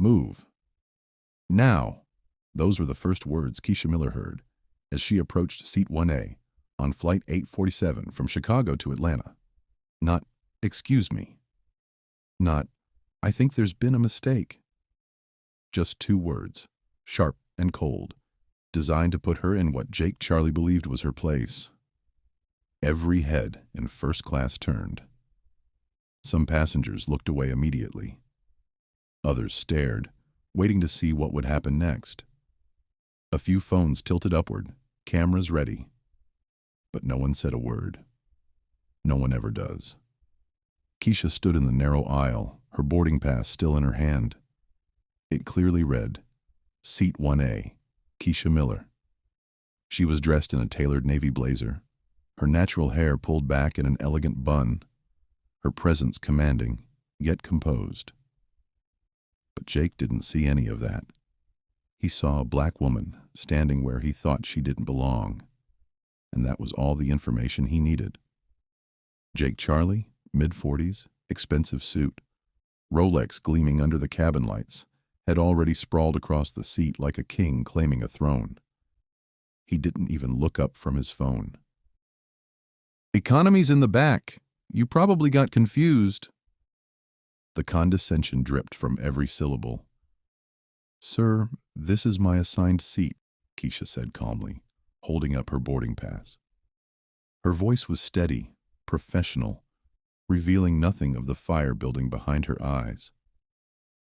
Move. Now. Those were the first words Keisha Miller heard as she approached Seat 1A on Flight 847 from Chicago to Atlanta. Not, excuse me. Not, I think there's been a mistake. Just two words, sharp and cold, designed to put her in what Jake Charlie believed was her place. Every head in first class turned. Some passengers looked away immediately. Others stared, waiting to see what would happen next. A few phones tilted upward, cameras ready. But no one said a word. No one ever does. Keisha stood in the narrow aisle, her boarding pass still in her hand. It clearly read, Seat 1A, Keisha Miller. She was dressed in a tailored navy blazer, her natural hair pulled back in an elegant bun, her presence commanding, yet composed. But Jake didn't see any of that. He saw a black woman standing where he thought she didn't belong, and that was all the information he needed. Jake Charlie, mid-40s, expensive suit, Rolex gleaming under the cabin lights, had already sprawled across the seat like a king claiming a throne. He didn't even look up from his phone. Economy's in the back. You probably got confused. The condescension dripped from every syllable. Sir, this is my assigned seat, Keisha said calmly, holding up her boarding pass. Her voice was steady, professional, revealing nothing of the fire building behind her eyes.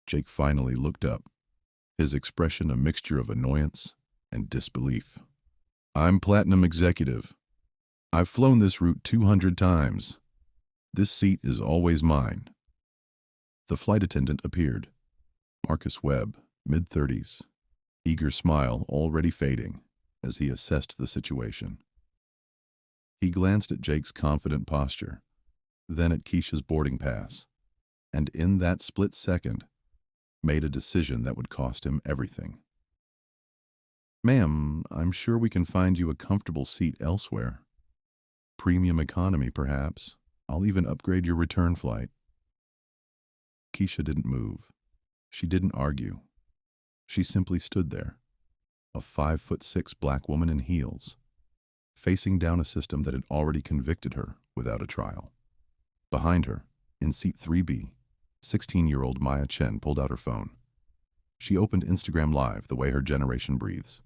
Jake finally looked up, his expression a mixture of annoyance and disbelief. I'm Platinum Executive. I've flown this route 200 times. This seat is always mine. The flight attendant appeared. Marcus Webb, mid-30s, eager smile already fading as he assessed the situation. He glanced at Jake's confident posture, then at Keisha's boarding pass, and in that split second, made a decision that would cost him everything. Ma'am, I'm sure we can find you a comfortable seat elsewhere. Premium economy, perhaps. I'll even upgrade your return flight. Keisha didn't move. She didn't argue. She simply stood there, a 5'6" black woman in heels, facing down a system that had already convicted her without a trial. Behind her, in seat 3B, 16-year-old Maya Chen pulled out her phone. She opened Instagram Live the way her generation breathes,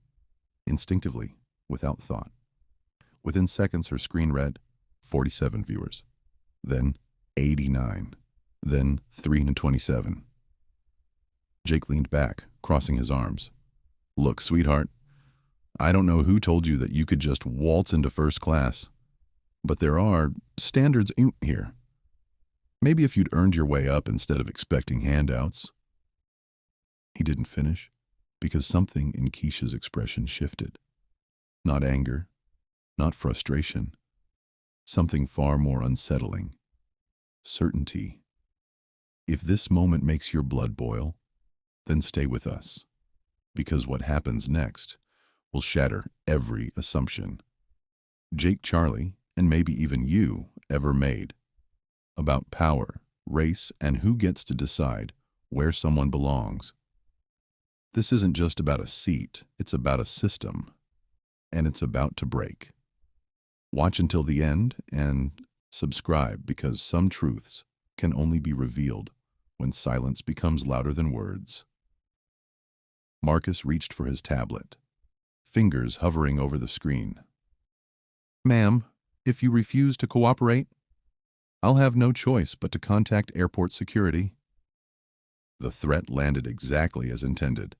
instinctively, without thought. Within seconds, her screen read, 47 viewers, then 89, then 327. Jake leaned back, crossing his arms. Look, sweetheart, I don't know who told you that you could just waltz into first class, but there are standards here. Maybe if you'd earned your way up instead of expecting handouts. He didn't finish, because something in Keisha's expression shifted. Not anger, not frustration, something far more unsettling. Certainty. If this moment makes your blood boil, then stay with us, because what happens next will shatter every assumption Jake Charlie, and maybe even you, ever made about power, race, and who gets to decide where someone belongs. This isn't just about a seat, it's about a system, and it's about to break. Watch until the end and subscribe, because some truths can only be revealed when silence becomes louder than words. Marcus reached for his tablet, fingers hovering over the screen. Ma'am, if you refuse to cooperate, I'll have no choice but to contact airport security. The threat landed exactly as intended.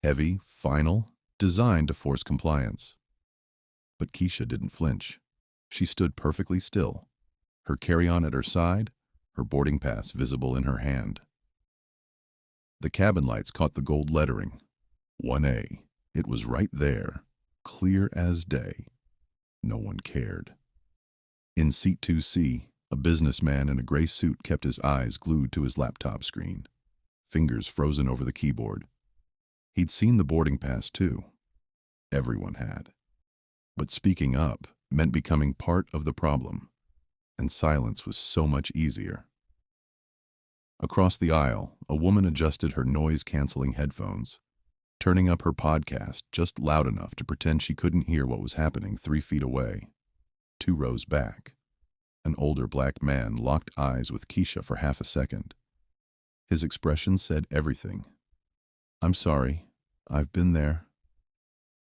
Heavy, final, designed to force compliance. But Keisha didn't flinch. She stood perfectly still, her carry-on at her side, her boarding pass visible in her hand. The cabin lights caught the gold lettering. 1A. It was right there, clear as day. No one cared. In seat 2C, a businessman in a gray suit kept his eyes glued to his laptop screen, fingers frozen over the keyboard. He'd seen the boarding pass too. Everyone had. But speaking up meant becoming part of the problem, and silence was so much easier. Across the aisle, a woman adjusted her noise-canceling headphones, turning up her podcast just loud enough to pretend she couldn't hear what was happening 3 feet away. 2 rows back, an older black man locked eyes with Keisha for half a second. His expression said everything. "I'm sorry, I've been there,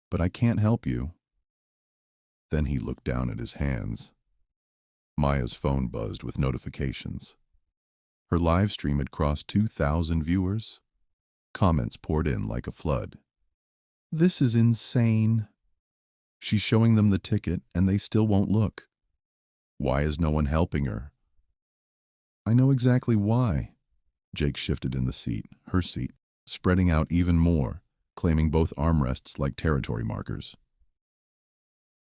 but I can't help you." Then he looked down at his hands. Maya's phone buzzed with notifications. Her live stream had crossed 2,000 viewers. Comments poured in like a flood. "This is insane. She's showing them the ticket and they still won't look. Why is no one helping her?" "I know exactly why." Jake shifted in the seat, her seat, spreading out even more, claiming both armrests like territory markers.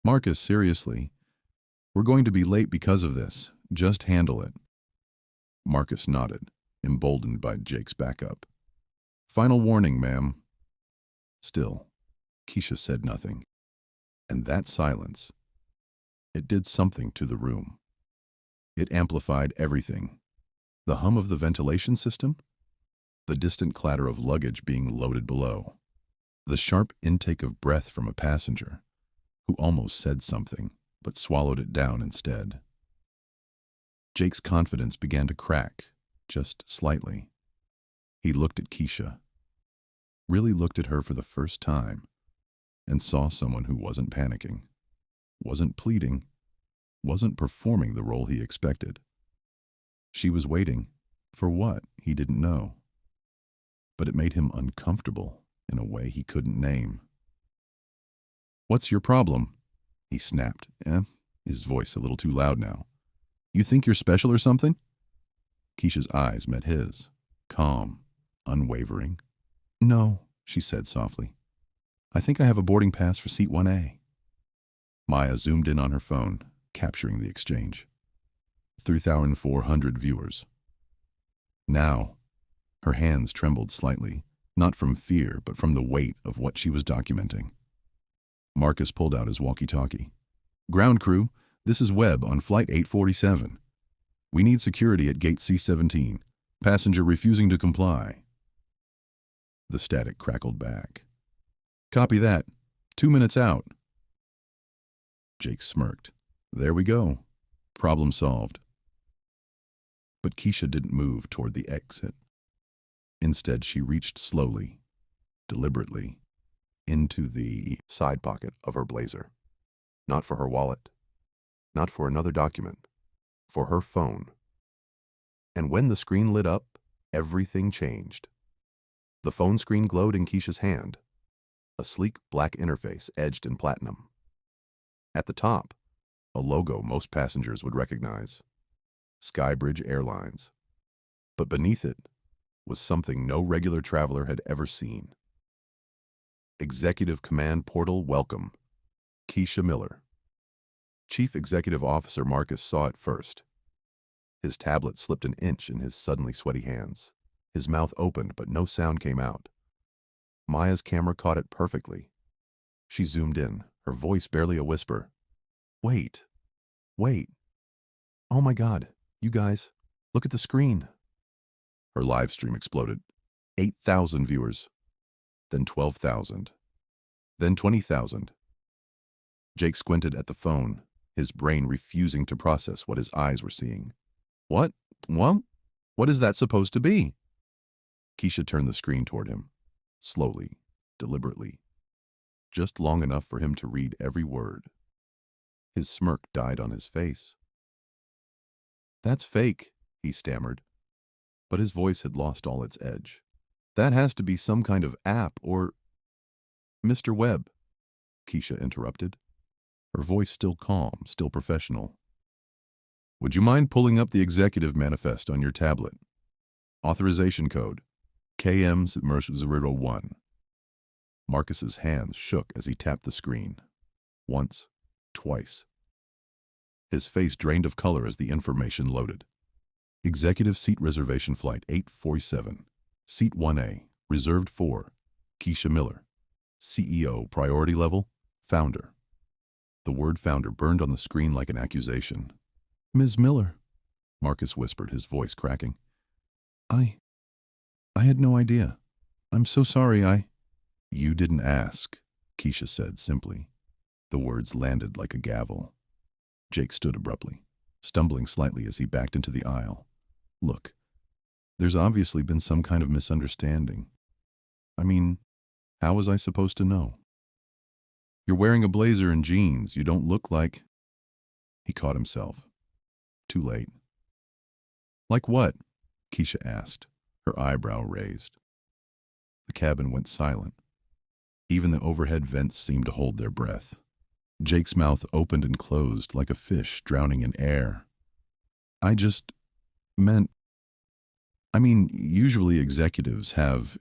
"Marcus, seriously. We're going to be late because of this. Just handle it." Marcus nodded, emboldened by Jake's backup. "Final warning, ma'am." Still, Keisha said nothing. And that silence, it did something to the room. It amplified everything. The hum of the ventilation system, the distant clatter of luggage being loaded below, the sharp intake of breath from a passenger who almost said something but swallowed it down instead. Jake's confidence began to crack, just slightly. He looked at Keisha, really looked at her for the first time, and saw someone who wasn't panicking, wasn't pleading, wasn't performing the role he expected. She was waiting. For what, he didn't know. But it made him uncomfortable in a way he couldn't name. "What's your problem?" he snapped, his voice a little too loud now. "You think you're special or something?" Keisha's eyes met his, calm, unwavering. "No," she said softly. "I think I have a boarding pass for seat 1A. Maya zoomed in on her phone, capturing the exchange. 3,400 viewers. Now, her hands trembled slightly, not from fear, but from the weight of what she was documenting. Marcus pulled out his walkie-talkie. "Ground crew, this is Webb on flight 847. We need security at gate C-17. Passenger refusing to comply." The static crackled back. "Copy that. 2 minutes out." Jake smirked. "There we go. Problem solved." But Keisha didn't move toward the exit. Instead, she reached slowly, deliberately, into the side pocket of her blazer. Not for her wallet, not for another document, for her phone. And when the screen lit up, everything changed. The phone screen glowed in Keisha's hand, a sleek black interface edged in platinum. At the top, a logo most passengers would recognize: Skybridge Airlines. But beneath it was something no regular traveler had ever seen. Executive Command Portal Welcome, Keisha Miller. Chief Executive Officer Marcus saw it first. His tablet slipped an inch in his suddenly sweaty hands. His mouth opened, but no sound came out. Maya's camera caught it perfectly. She zoomed in, her voice barely a whisper. Wait. Oh my God, you guys, look at the screen." Her live stream exploded. 8,000 viewers. Then 12,000. Then 20,000. Jake squinted at the phone, his brain refusing to process what his eyes were seeing. What? What is that supposed to be?" Keisha turned the screen toward him, slowly, deliberately, just long enough for him to read every word. His smirk died on his face. "That's fake," he stammered, but his voice had lost all its edge. "That has to be some kind of app or—" "Mr. Webb," Keisha interrupted, her voice still calm, still professional. "Would you mind pulling up the executive manifest on your tablet? Authorization code, KM01. Marcus's hands shook as he tapped the screen. Once, twice. His face drained of color as the information loaded. Executive seat reservation flight 847. Seat 1A, reserved for Keisha Miller. CEO, priority level, founder. The word founder burned on the screen like an accusation. "Ms. Miller," Marcus whispered, his voice cracking. I I had no idea. I'm so sorry. You didn't ask, Keisha said simply. The words landed like a gavel. Jake stood abruptly, stumbling slightly as he backed into the aisle. Look, there's obviously been some kind of misunderstanding. I mean, how was I supposed to know? You're wearing a blazer and jeans. You don't look like... He caught himself. Too late. Like what? Keisha asked, her eyebrow raised. The cabin went silent. Even the overhead vents seemed to hold their breath. Jake's mouth opened and closed like a fish drowning in air. I just meant... usually executives have,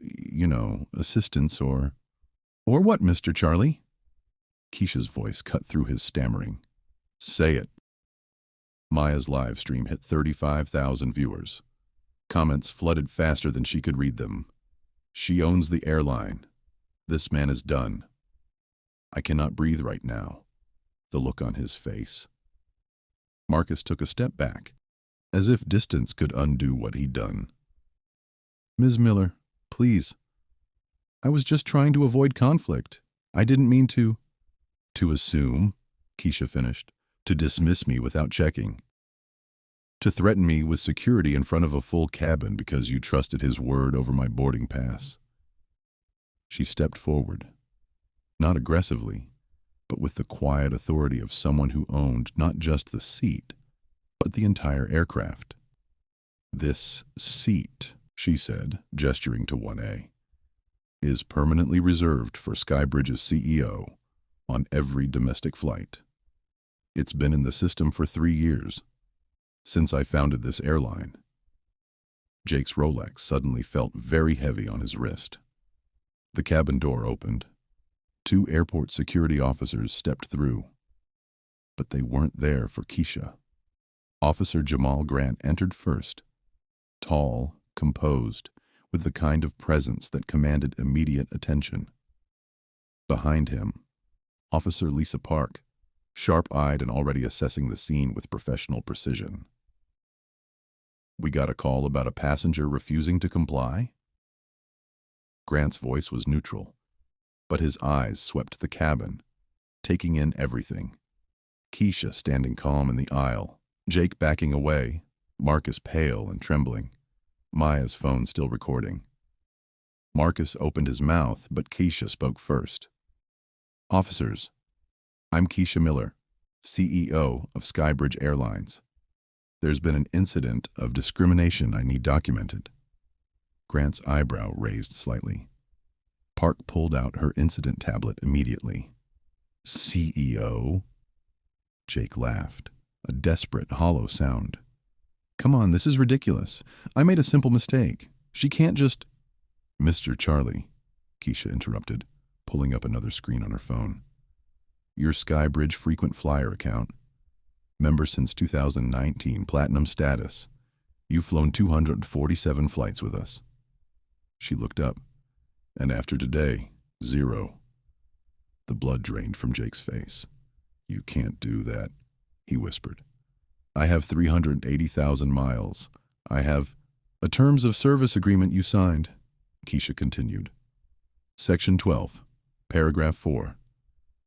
assistants or... Or what, Mr. Charlie? Keisha's voice cut through his stammering. Say it. Maya's live stream hit 35,000 viewers. Comments flooded faster than she could read them. She owns the airline. This man is done. I cannot breathe right now. The look on his face. Marcus took a step back, as if distance could undo what he'd done. Ms. Miller, please. I was just trying to avoid conflict. I didn't mean to... To assume, Keisha finished, to dismiss me without checking. To threaten me with security in front of a full cabin because you trusted his word over my boarding pass. She stepped forward, not aggressively, but with the quiet authority of someone who owned not just the seat, but the entire aircraft. This seat, she said, gesturing to 1A, is permanently reserved for Skybridge's CEO on every domestic flight. It's been in the system for 3 years, since I founded this airline. Jake's Rolex suddenly felt very heavy on his wrist. The cabin door opened. 2 airport security officers stepped through. But they weren't there for Keisha. Officer Jamal Grant entered first, tall, composed, with the kind of presence that commanded immediate attention. Behind him, Officer Lisa Park, sharp-eyed and already assessing the scene with professional precision. We got a call about a passenger refusing to comply? Grant's voice was neutral, but his eyes swept the cabin, taking in everything. Keisha standing calm in the aisle, Jake backing away, Marcus pale and trembling, Maya's phone still recording. Marcus opened his mouth, but Keisha spoke first. Officers, I'm Keisha Miller, CEO of Skybridge Airlines. There's been an incident of discrimination I need documented. Grant's eyebrow raised slightly. Park pulled out her incident tablet immediately. CEO? Jake laughed, a desperate, hollow sound. Come on, this is ridiculous. I made a simple mistake. She can't just... Mr. Charlie, Keisha interrupted, pulling up another screen on her phone. Your Skybridge frequent flyer account. Member since 2019, platinum status. You've flown 247 flights with us. She looked up, and after today, 0. The blood drained from Jake's face. You can't do that, he whispered. I have 380,000 miles. I have... A terms of service agreement you signed, Keisha continued. Section 12, paragraph 4.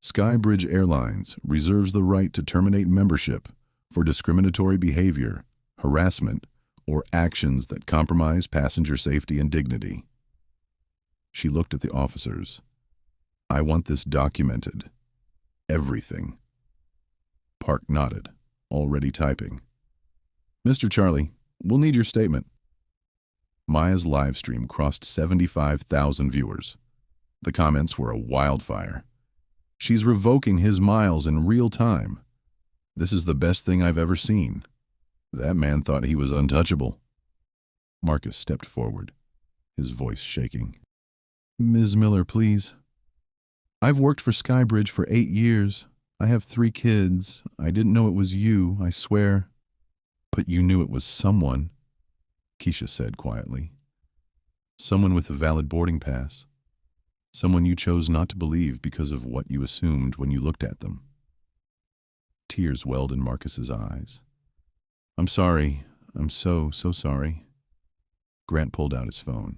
Skybridge Airlines reserves the right to terminate membership for discriminatory behavior, harassment, or actions that compromise passenger safety and dignity. She looked at the officers. I want this documented. Everything. Park nodded, already typing. Mr. Charlie, we'll need your statement. Maya's live stream crossed 75,000 viewers. The comments were a wildfire. She's revoking his miles in real time. This is the best thing I've ever seen. That man thought he was untouchable. Marcus stepped forward, his voice shaking. Ms. Miller, please. I've worked for Skybridge for 8 years. I have 3 kids. I didn't know it was you, I swear. But you knew it was someone, Keisha said quietly. Someone with a valid boarding pass. Someone you chose not to believe because of what you assumed when you looked at them. Tears welled in Marcus's eyes. I'm sorry. I'm so sorry. Grant pulled out his phone.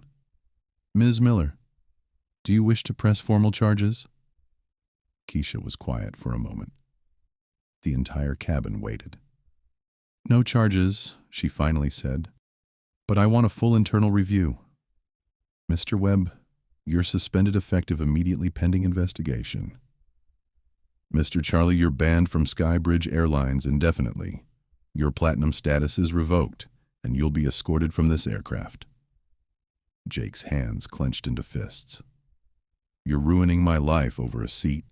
Ms. Miller, do you wish to press formal charges? Keisha was quiet for a moment. The entire cabin waited. No charges, she finally said, but I want a full internal review. Mr. Webb, you're suspended effective immediately pending investigation. Mr. Charlie, you're banned from Skybridge Airlines indefinitely. Your platinum status is revoked, and you'll be escorted from this aircraft. Jake's hands clenched into fists. You're ruining my life over a seat.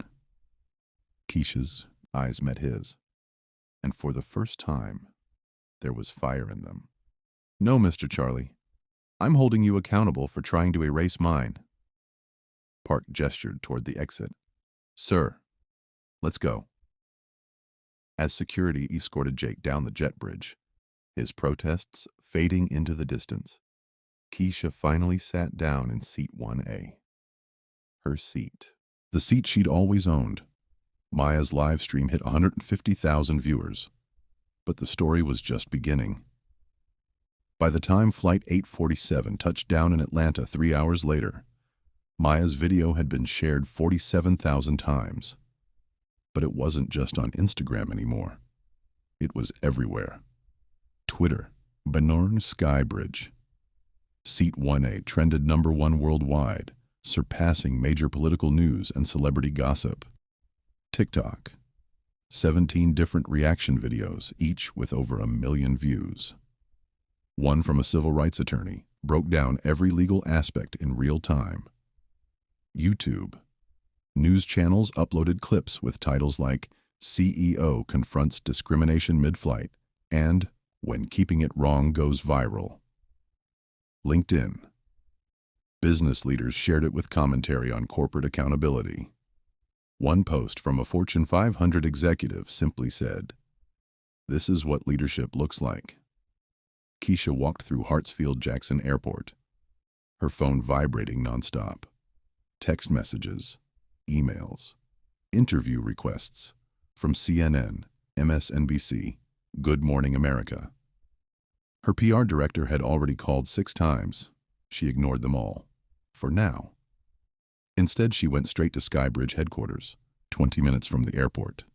Keisha's eyes met his, and for the first time, there was fire in them. No, Mr. Charlie. I'm holding you accountable for trying to erase mine. Park gestured toward the exit. Sir, let's go. As security escorted Jake down the jet bridge, his protests fading into the distance, Keisha finally sat down in seat 1A. Her seat. The seat she'd always owned. Maya's live stream hit 150,000 viewers, but the story was just beginning. By the time Flight 847 touched down in Atlanta 3 hours later, Maya's video had been shared 47,000 times. But it wasn't just on Instagram anymore. It was everywhere. Twitter, Benorn Skybridge. Seat 1A trended #1 worldwide, surpassing major political news and celebrity gossip. TikTok. 17 different reaction videos, each with over 1 million views. One from a civil rights attorney broke down every legal aspect in real time. YouTube. News channels uploaded clips with titles like CEO Confronts Discrimination Mid-Flight and When Keeping It Wrong Goes Viral. LinkedIn. Business leaders shared it with commentary on corporate accountability. One post from a Fortune 500 executive simply said, "This is what leadership looks like." Keisha walked through Hartsfield-Jackson Airport, her phone vibrating nonstop. Text messages, emails, interview requests from CNN, MSNBC, Good Morning America. Her PR director had already called 6 times. She ignored them all, for now. Instead, she went straight to Skybridge headquarters, 20 minutes from the airport.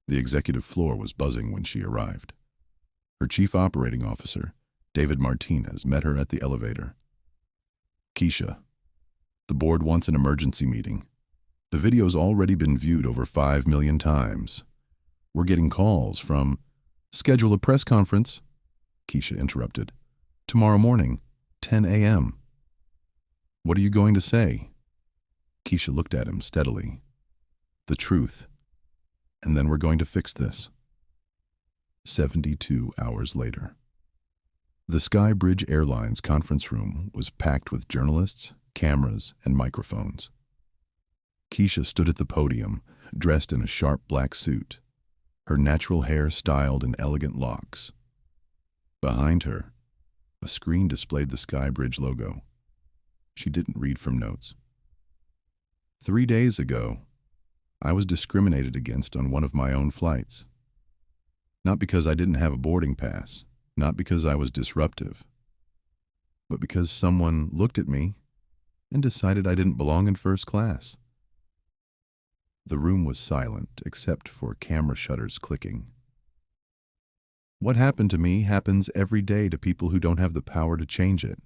The executive floor was buzzing when she arrived. Her chief operating officer, David Martinez, met her at the elevator. Keisha, the board wants an emergency meeting. The video's already been viewed over 5 million times. We're getting calls from, schedule a press conference, Keisha interrupted. Tomorrow morning, 10 a.m. What are you going to say? Keisha looked at him steadily. The truth. And then we're going to fix this. 72 hours later. The Skybridge Airlines conference room was packed with journalists, cameras, and microphones. Keisha stood at the podium, dressed in a sharp black suit, her natural hair styled in elegant locks. Behind her, a screen displayed the Skybridge logo. She didn't read from notes. 3 days ago, I was discriminated against on one of my own flights. Not because I didn't have a boarding pass, not because I was disruptive, but because someone looked at me and decided I didn't belong in first class. The room was silent except for camera shutters clicking. What happened to me happens every day to people who don't have the power to change it.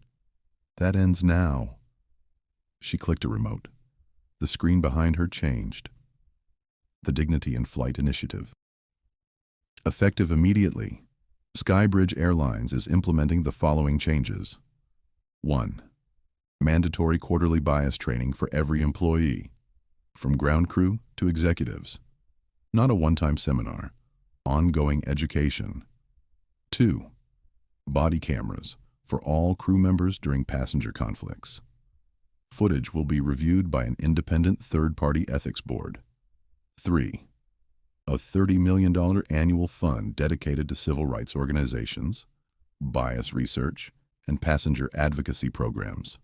That ends now. She clicked a remote. The screen behind her changed. The Dignity in Flight Initiative. Effective immediately, Skybridge Airlines is implementing the following changes. 1. Mandatory quarterly bias training for every employee, from ground crew to executives. Not a one-time seminar, ongoing education. 2. Body cameras for all crew members during passenger conflicts. Footage will be reviewed by an independent third-party ethics board. 3. A $30 million annual fund dedicated to civil rights organizations, bias research, and passenger advocacy programs.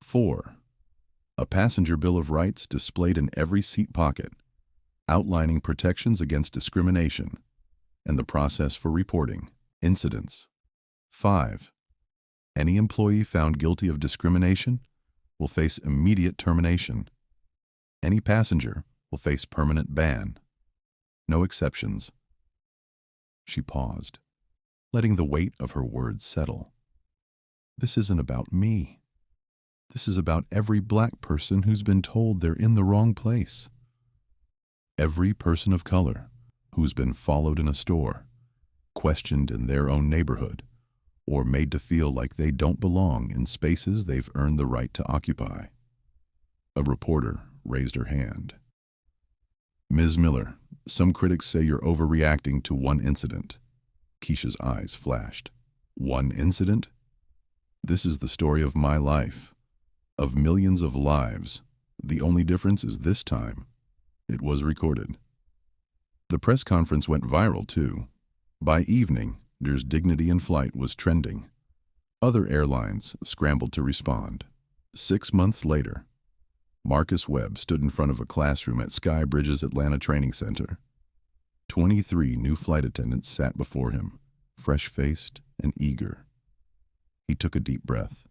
4. A passenger bill of rights displayed in every seat pocket, outlining protections against discrimination and the process for reporting incidents. 5. Any employee found guilty of discrimination will face immediate termination. Any passenger will face permanent ban. No exceptions. She paused, letting the weight of her words settle. This isn't about me. This is about every black person who's been told they're in the wrong place. Every person of color who's been followed in a store, questioned in their own neighborhood, or made to feel like they don't belong in spaces they've earned the right to occupy. A reporter raised her hand. Ms. Miller, some critics say you're overreacting to one incident. Keisha's eyes flashed. One incident? This is the story of my life, of millions of lives. The only difference is this time, it was recorded. The press conference went viral, too. By evening, there's Dignity in Flight was trending. Other airlines scrambled to respond. 6 months later, Marcus Webb stood in front of a classroom at Skybridge's Atlanta Training Center. 23 new flight attendants sat before him, fresh-faced and eager. He took a deep breath.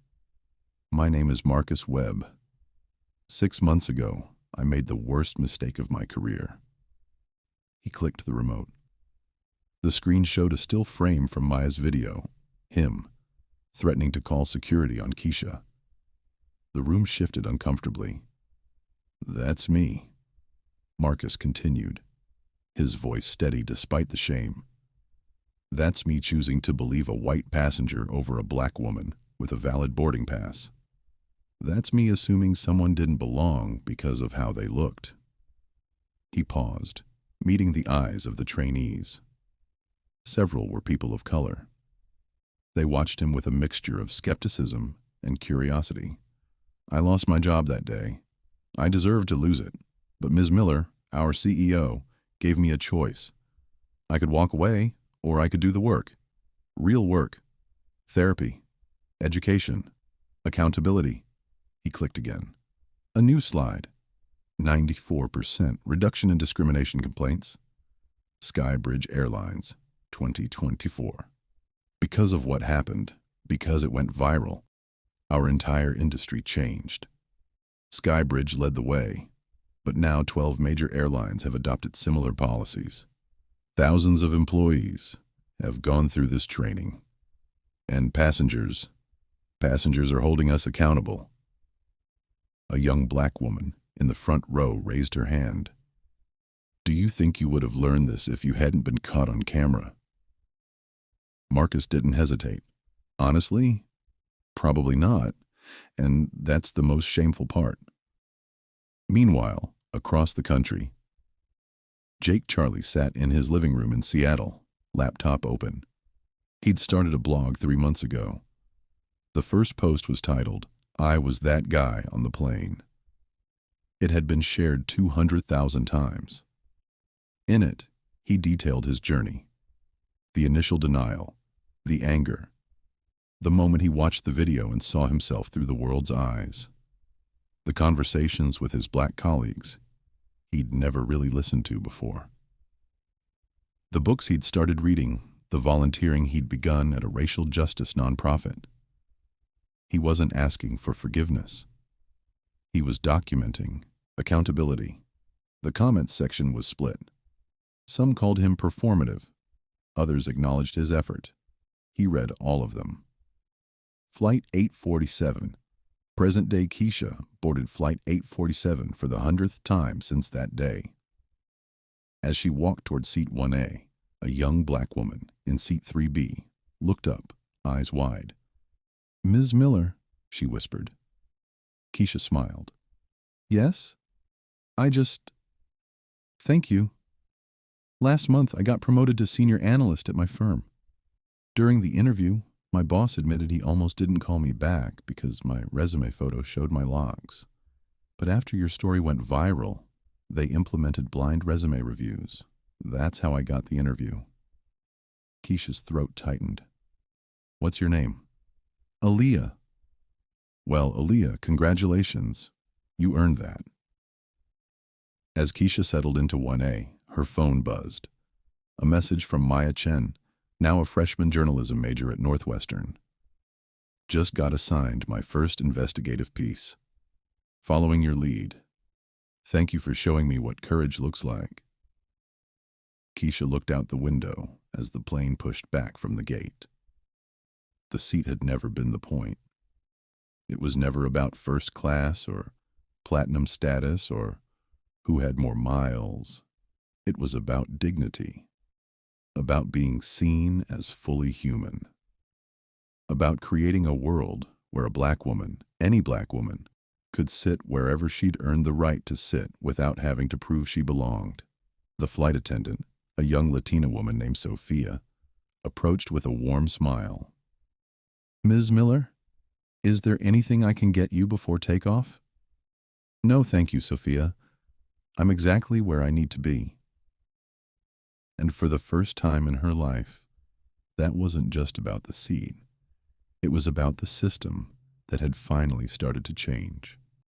My name is Marcus Webb. 6 months ago, I made the worst mistake of my career. He clicked the remote. The screen showed a still frame from Maya's video, him, threatening to call security on Keisha. The room shifted uncomfortably. That's me, Marcus continued, his voice steady despite the shame. That's me choosing to believe a white passenger over a black woman with a valid boarding pass. That's me assuming someone didn't belong because of how they looked. He paused, meeting the eyes of the trainees. Several were people of color. They watched him with a mixture of skepticism and curiosity. I lost my job that day. I deserved to lose it, but Ms. Miller, our CEO, gave me a choice. I could walk away, or I could do the work. Real work. Therapy. Education. Accountability. He clicked again. A new slide. 94% reduction in discrimination complaints. Skybridge Airlines, 2024. Because of what happened, because it went viral, our entire industry changed. Skybridge led the way, but now 12 major airlines have adopted similar policies. Thousands of employees have gone through this training. And passengers are holding us accountable. A young black woman in the front row raised her hand. Do you think you would have learned this if you hadn't been caught on camera? Marcus didn't hesitate. Honestly, probably not, and that's the most shameful part. Meanwhile, across the country, Jake Charlie sat in his living room in Seattle, laptop open. He'd started a blog 3 months ago. The first post was titled, I was that guy on the plane. It had been shared 200,000 times. In it, he detailed his journey. The initial denial, the anger, the moment he watched the video and saw himself through the world's eyes, the conversations with his black colleagues he'd never really listened to before, the books he'd started reading, the volunteering he'd begun at a racial justice nonprofit. He wasn't asking for forgiveness. He was documenting accountability. The comments section was split. Some called him performative. Others acknowledged his effort. He read all of them. Flight 847. Present-day Keisha boarded Flight 847 for the 100th time since that day. As she walked toward Seat 1A, a young black woman in Seat 3B looked up, eyes wide. Ms. Miller, she whispered. Keisha smiled. Yes? Thank you. Last month, I got promoted to senior analyst at my firm. During the interview, my boss admitted he almost didn't call me back because my resume photo showed my logs. But after your story went viral, they implemented blind resume reviews. That's how I got the interview. Keisha's throat tightened. What's your name? Aaliyah. Well, Aaliyah, congratulations. You earned that. As Keisha settled into 1A, her phone buzzed. A message from Maya Chen, now a freshman journalism major at Northwestern. Just got assigned my first investigative piece. Following your lead. Thank you for showing me what courage looks like. Keisha looked out the window as the plane pushed back from the gate. The seat had never been the point. It was never about first class or platinum status or who had more miles. It was about dignity, about being seen as fully human, about creating a world where a black woman, any black woman, could sit wherever she'd earned the right to sit without having to prove she belonged. The flight attendant, a young Latina woman named Sophia, approached with a warm smile. Ms. Miller, is there anything I can get you before takeoff? No, thank you, Sophia. I'm exactly where I need to be. And for the first time in her life, that wasn't just about the seat. It was about the system that had finally started to change.